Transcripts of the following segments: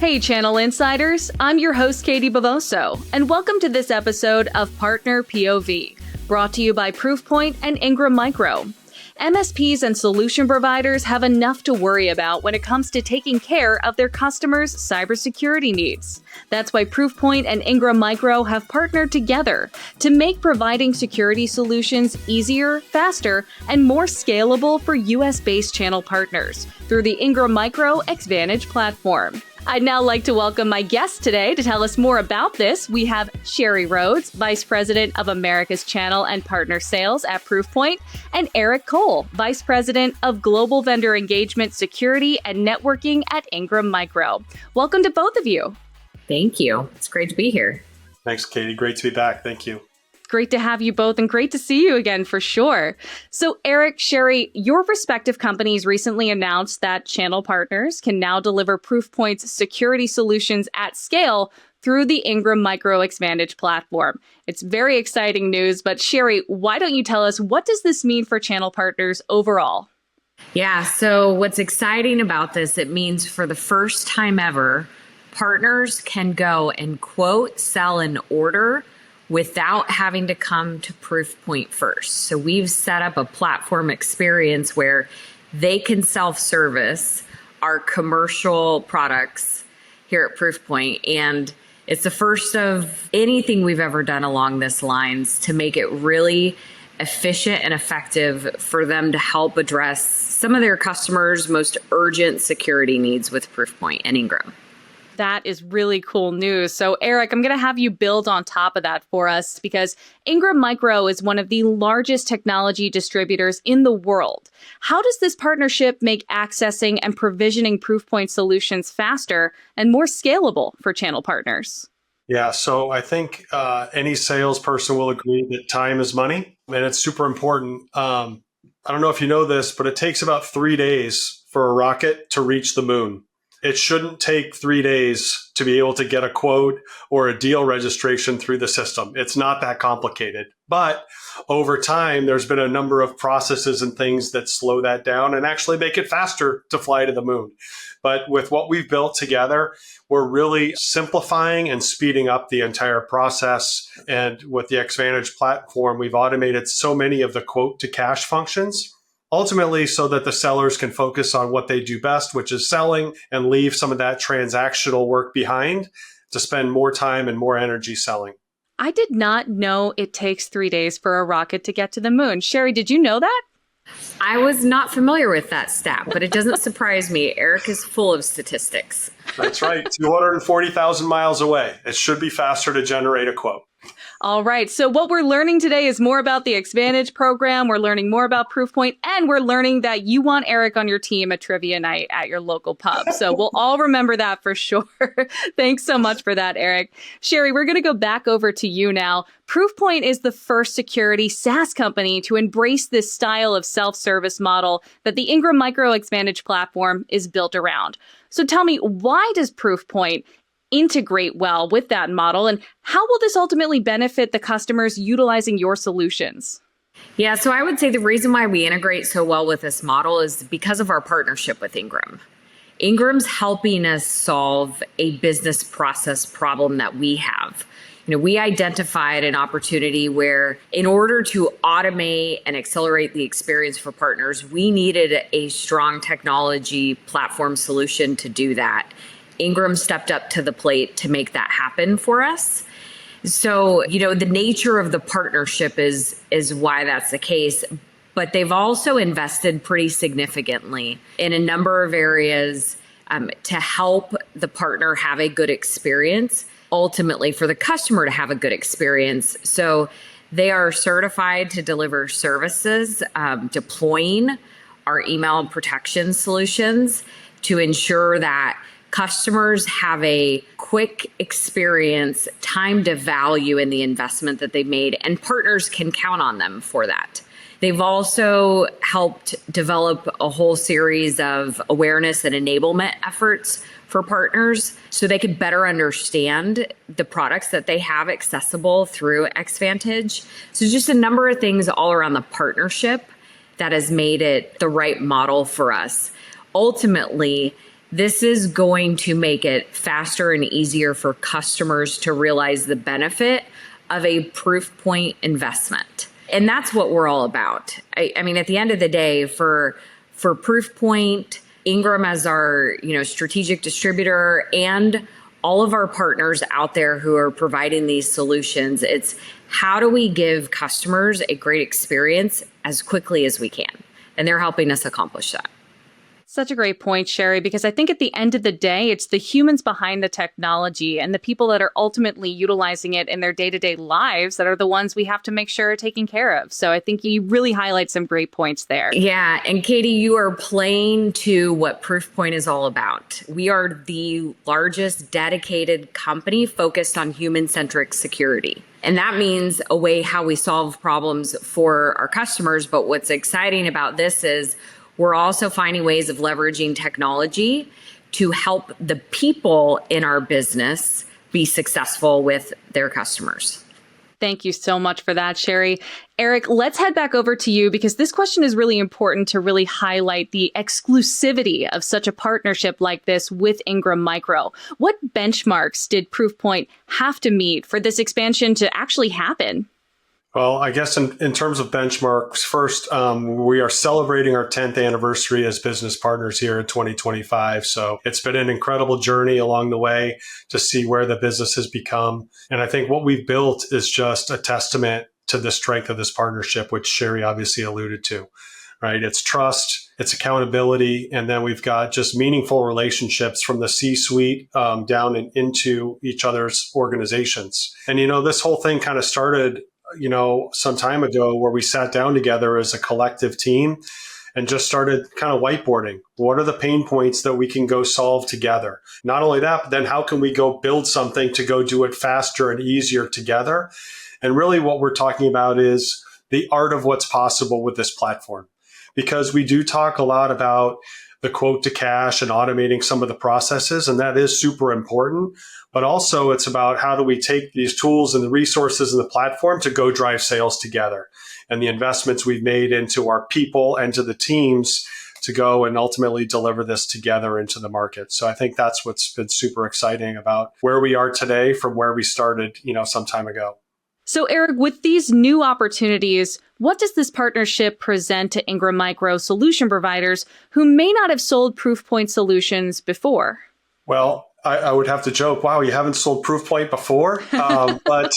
Hey Channel Insiders, I'm your host Katie Bavoso, and welcome to this episode of Partner POV, brought to you by Proofpoint and Ingram Micro. MSPs and solution providers have enough to worry about when it comes to taking care of their customers' cybersecurity needs. That's why Proofpoint and Ingram Micro have partnered together to make providing security solutions easier, faster, and more scalable for US-based channel partners through the Ingram Micro Xvantage platform. I'd now like to welcome my guest today to tell us more about this. We have Chari Rhoades, Vice President of America's Channel and Partner Sales at Proofpoint, and Eric Kohl, Vice President of Global Vendor Engagement, Security, and Networking at Ingram Micro. Welcome to both of you. Thank you. It's great to be here. Thanks, Katie. Great to be back. Thank you. Great to have you both and great to see you again for sure. So Eric, Chari, your respective companies recently announced that channel partners can now deliver Proofpoint's security solutions at scale through the Ingram Micro Xvantage platform. It's very exciting news, but Chari, why don't you tell us, what does this mean for channel partners overall? Yeah, so what's exciting about this, it means for the first time ever, partners can go and quote, sell, and order without having to come to Proofpoint first. So we've set up a platform experience where they can self-service our commercial products here at Proofpoint. And it's the first of anything we've ever done along this lines to make it really efficient and effective for them to help address some of their customers' most urgent security needs with Proofpoint and Ingram. That is really cool news. So Eric, I'm going to have you build on top of that for us because Ingram Micro is one of the largest technology distributors in the world. How does this partnership make accessing and provisioning Proofpoint solutions faster and more scalable for channel partners? Yeah, so I think any salesperson will agree that time is money, and it's super important. I don't know if you know this, but it takes about 3 days for a rocket to reach the moon. It shouldn't take 3 days to be able to get a quote or a deal registration through the system. It's not that complicated. But over time, there's been a number of processes and things that slow that down and actually make it faster to fly to the moon. But with what we've built together, we're really simplifying and speeding up the entire process. And with the Xvantage platform, we've automated so many of the quote to cash functions, ultimately so that the sellers can focus on what they do best, which is selling, and leave some of that transactional work behind to spend more time and more energy selling. I did not know it takes 3 days for a rocket to get to the moon. Chari, did you know that? I was not familiar with that stat, but it doesn't surprise me. Eric is full of statistics. That's right. 240,000 miles away. It should be faster to generate a quote. All right. So what we're learning today is more about the Xvantage program. We're learning more about Proofpoint, and we're learning that you want Eric on your team at trivia night at your local pub. So we'll all remember that for sure. Thanks so much for that, Eric. Chari, we're going to go back over to you now. Proofpoint is the first security SaaS company to embrace this style of self-service model that the Ingram Micro Xvantage platform is built around. So tell me, why does Proofpoint integrate well with that model, and how will this ultimately benefit the customers utilizing your solutions? Yeah, so I would say the reason why we integrate so well with this model is because of our partnership with Ingram. Ingram's helping us solve a business process problem that we have. We identified an opportunity where in order to automate and accelerate the experience for partners, we needed a strong technology platform solution to do that. Ingram stepped up to the plate to make that happen for us. So, the nature of the partnership is why that's the case. But they've also invested pretty significantly in a number of areas to help the partner have a good experience, ultimately for the customer to have a good experience. So they are certified to deliver services, deploying our email protection solutions to ensure that customers have a quick experience, time to value in the investment that they made, and partners can count on them for that. They've also helped develop a whole series of awareness and enablement efforts for partners so they could better understand the products that they have accessible through Xvantage. So just a number of things all around the partnership that has made it the right model for us. Ultimately, This is going to make it faster and easier for customers to realize the benefit of a Proofpoint investment. And that's what we're all about. I mean, at the end of the day, for Proofpoint, Ingram as our strategic distributor, and all of our partners out there who are providing these solutions, it's how do we give customers a great experience as quickly as we can? And they're helping us accomplish that. Such a great point, Chari, because I think at the end of the day, it's the humans behind the technology and the people that are ultimately utilizing it in their day-to-day lives that are the ones we have to make sure are taken care of. So I think you really highlight some great points there. Yeah. And Katie, you are playing to what Proofpoint is all about. We are the largest dedicated company focused on human-centric security. And that means a way how we solve problems for our customers. But what's exciting about this is we're also finding ways of leveraging technology to help the people in our business be successful with their customers. Thank you so much for that, Chari. Eric, let's head back over to you because this question is really important to really highlight the exclusivity of such a partnership like this with Ingram Micro. What benchmarks did Proofpoint have to meet for this expansion to actually happen? Well, I guess in terms of benchmarks, first, we are celebrating our 10th anniversary as business partners here in 2025. So it's been an incredible journey along the way to see where the business has become. And I think what we've built is just a testament to the strength of this partnership, which Chari obviously alluded to, right? It's trust, it's accountability, and then we've got just meaningful relationships from the C-suite down and into each other's organizations. And, this whole thing kind of started some time ago where we sat down together as a collective team and just started kind of whiteboarding. What are the pain points that we can go solve together? Not only that, but then how can we go build something to go do it faster and easier together? And really what we're talking about is the art of what's possible with this platform. Because we do talk a lot about the quote to cash and automating some of the processes, and that is super important. But also it's about how do we take these tools and the resources and the platform to go drive sales together, and the investments we've made into our people and to the teams to go and ultimately deliver this together into the market. So I think that's what's been super exciting about where we are today from where we started, some time ago. So Eric, with these new opportunities, what does this partnership present to Ingram Micro solution providers who may not have sold Proofpoint solutions before? Well, I would have to joke, wow, you haven't sold Proofpoint before? But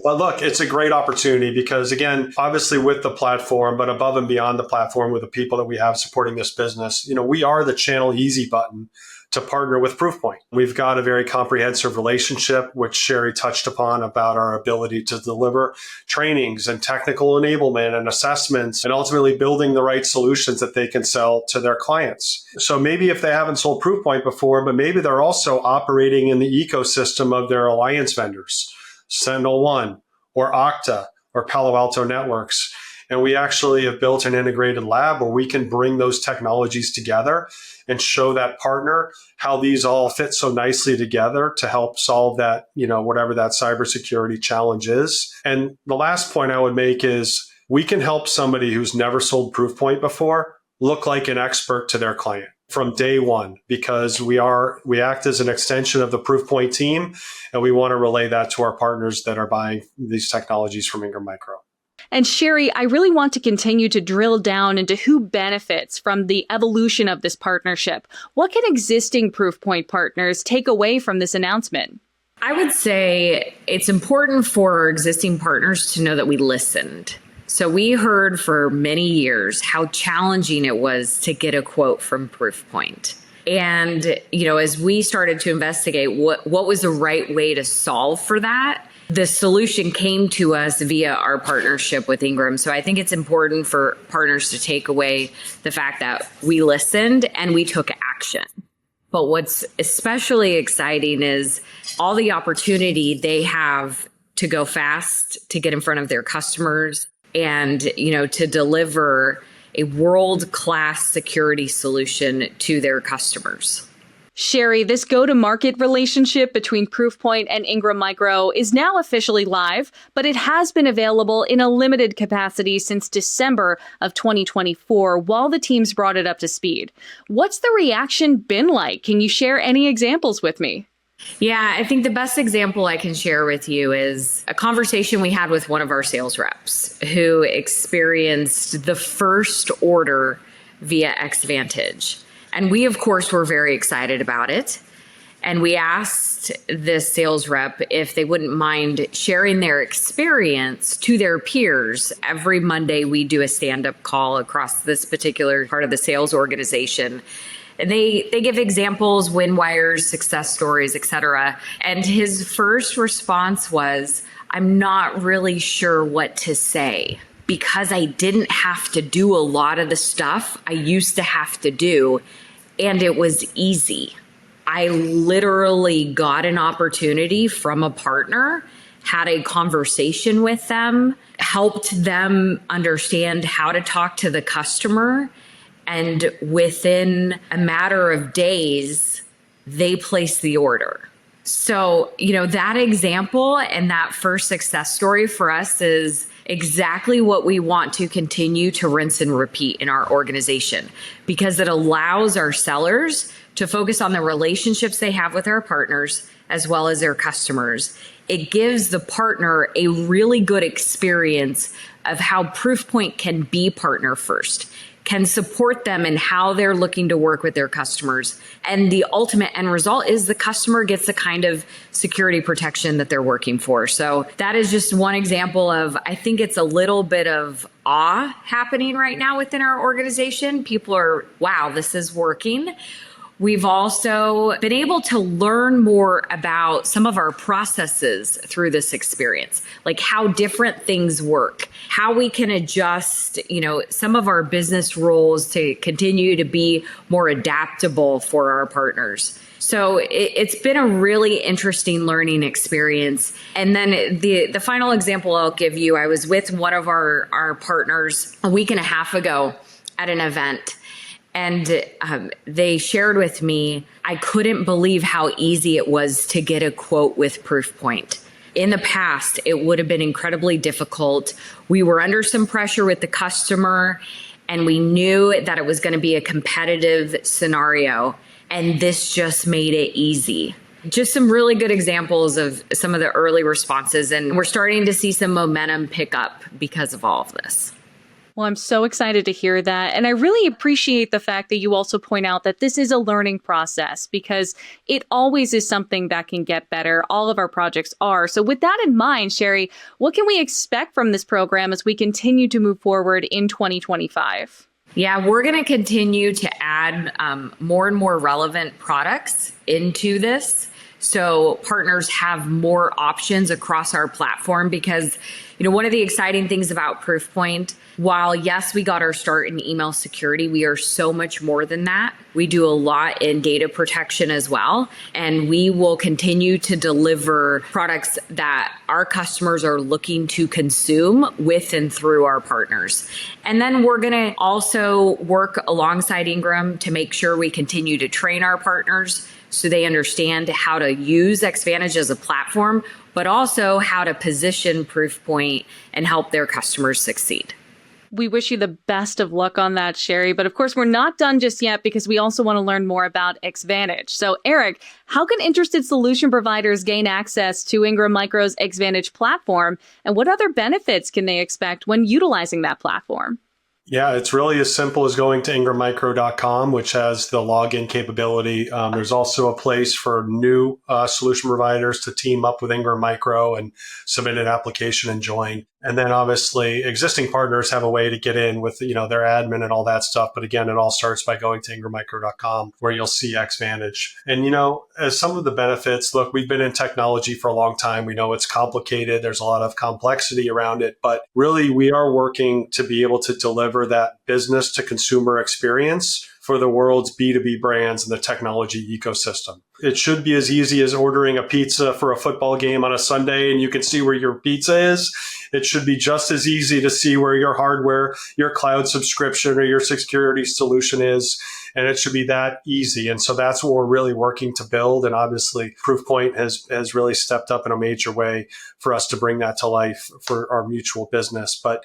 look, it's a great opportunity because, again, obviously with the platform, but above and beyond the platform with the people that we have supporting this business, we are the channel easy button to partner with Proofpoint. We've got a very comprehensive relationship, which Chari touched upon, about our ability to deliver trainings and technical enablement and assessments and ultimately building the right solutions that they can sell to their clients. So maybe if they haven't sold Proofpoint before, but maybe they're also operating in the ecosystem of their alliance vendors, SentinelOne or Okta or Palo Alto Networks. And we actually have built an integrated lab where we can bring those technologies together and show that partner how these all fit so nicely together to help solve that, whatever that cybersecurity challenge is. And the last point I would make is we can help somebody who's never sold Proofpoint before look like an expert to their client from day one, because we act as an extension of the Proofpoint team, and we want to relay that to our partners that are buying these technologies from Ingram Micro. And Chari, I really want to continue to drill down into who benefits from the evolution of this partnership. What can existing Proofpoint partners take away from this announcement? I would say it's important for our existing partners to know that we listened. So we heard for many years how challenging it was to get a quote from Proofpoint. And, as we started to investigate what was the right way to solve for that, the solution came to us via our partnership with Ingram. So I think it's important for partners to take away the fact that we listened and we took action. But what's especially exciting is all the opportunity they have to go fast, to get in front of their customers, and, to deliver a world-class security solution to their customers. Chari, this go-to-market relationship between Proofpoint and Ingram Micro is now officially live, but it has been available in a limited capacity since December of 2024 while the teams brought it up to speed. What's the reaction been like? Can you share any examples with me? Yeah, I think the best example I can share with you is a conversation we had with one of our sales reps who experienced the first order via Xvantage. And we, of course, were very excited about it. And we asked this sales rep if they wouldn't mind sharing their experience to their peers. Every Monday, we do a stand-up call across this particular part of the sales organization. And they give examples, win wires, success stories, et cetera. And his first response was, I'm not really sure what to say because I didn't have to do a lot of the stuff I used to have to do, and it was easy. I literally got an opportunity from a partner, had a conversation with them, helped them understand how to talk to the customer, and within a matter of days, they placed the order. So, that example and that first success story for us is exactly what we want to continue to rinse and repeat in our organization, because it allows our sellers to focus on the relationships they have with our partners as well as their customers. It gives the partner a really good experience of how Proofpoint can be partner first, can support them in how they're looking to work with their customers. And the ultimate end result is the customer gets the kind of security protection that they're working for. So that is just one example of, I think it's a little bit of awe happening right now within our organization. People are, wow, this is working. We've also been able to learn more about some of our processes through this experience, like how different things work, how we can adjust, some of our business roles to continue to be more adaptable for our partners. So it's been a really interesting learning experience. And then the final example I'll give you, I was with one of our partners a week and a half ago at an event. And they shared with me, I couldn't believe how easy it was to get a quote with Proofpoint. In the past, it would have been incredibly difficult. We were under some pressure with the customer, and we knew that it was going to be a competitive scenario. And this just made it easy. Just some really good examples of some of the early responses. And we're starting to see some momentum pick up because of all of this. Well, I'm so excited to hear that. And I really appreciate the fact that you also point out that this is a learning process, because it always is something that can get better. All of our projects are. So with that in mind, Chari, what can we expect from this program as we continue to move forward in 2025? Yeah, we're going to continue to add more and more relevant products into this, so partners have more options across our platform. Because, one of the exciting things about Proofpoint, while yes, we got our start in email security, we are so much more than that. We do a lot in data protection as well. And we will continue to deliver products that our customers are looking to consume with and through our partners. And then we're going to also work alongside Ingram to make sure we continue to train our partners so they understand how to use Xvantage as a platform, but also how to position Proofpoint and help their customers succeed. We wish you the best of luck on that, Chari. But of course, we're not done just yet, because we also want to learn more about Xvantage. So Eric, how can interested solution providers gain access to Ingram Micro's Xvantage platform? And what other benefits can they expect when utilizing that platform? Yeah, it's really as simple as going to ingrammicro.com, which has the login capability. There's also a place for new solution providers to team up with Ingram Micro and submit an application and join. And then obviously existing partners have a way to get in with, their admin and all that stuff. But again, it all starts by going to ingrammicro.com, where you'll see Xvantage. And, as some of the benefits, look, we've been in technology for a long time. We know it's complicated. There's a lot of complexity around it. But really, we are working to be able to deliver that business to consumer experience for the world's B2B brands and the technology ecosystem. It should be as easy as ordering a pizza for a football game on a Sunday and you can see where your pizza is. It should be just as easy to see where your hardware, your cloud subscription, or your security solution is. and it should be that easy. And so that's what we're really working to build. And obviously, Proofpoint has really stepped up in a major way for us to bring that to life for our mutual business. But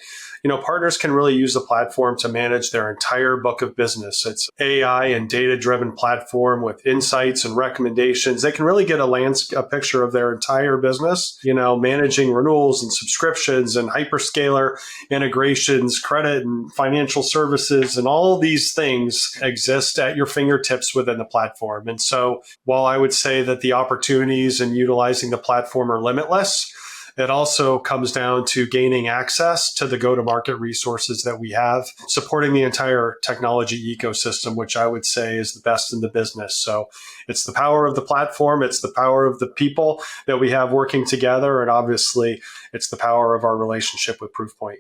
partners can really use the platform to manage their entire book of business. It's AI and data-driven platform with insights and recommendations. They can really get a picture of their entire business, managing renewals and subscriptions and hyperscaler integrations, credit and financial services, and all of these things exist at your fingertips within the platform. And so while I would say that the opportunities in utilizing the platform are limitless, it also comes down to gaining access to the go-to-market resources that we have, supporting the entire technology ecosystem, which I would say is the best in the business. So it's the power of the platform, it's the power of the people that we have working together, and obviously it's the power of our relationship with Proofpoint.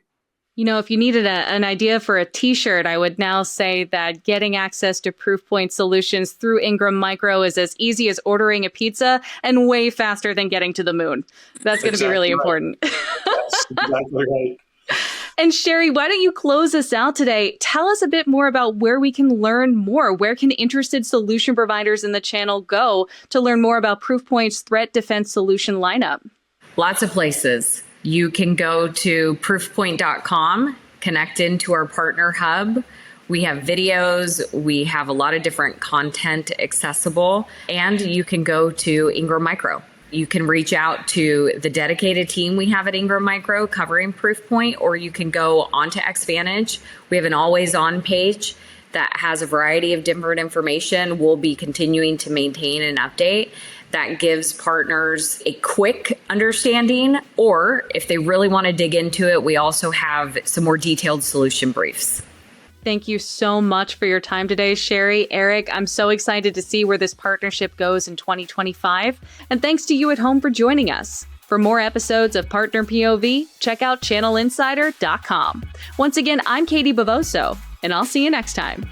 If you needed an idea for a t-shirt, I would now say that getting access to Proofpoint solutions through Ingram Micro is as easy as ordering a pizza and way faster than getting to the moon. That's going to be really important. Yes, exactly right. And Chari, why don't you close us out today? Tell us a bit more about where we can learn more. Where can interested solution providers in the channel go to learn more about Proofpoint's threat defense solution lineup? Lots of places. You can go to proofpoint.com, connect into our partner hub. We have videos, we have a lot of different content accessible, and you can go to Ingram Micro. You can reach out to the dedicated team we have at Ingram Micro covering Proofpoint, or you can go onto Xvantage. We have an always on page that has a variety of different information we'll be continuing to maintain and update. That gives partners a quick understanding, or if they really want to dig into it, we also have some more detailed solution briefs. Thank you so much for your time today, Chari. Eric, I'm so excited to see where this partnership goes in 2025. And thanks to you at home for joining us. For more episodes of Partner POV, check out channelinsider.com. Once again, I'm Katie Bavoso, and I'll see you next time.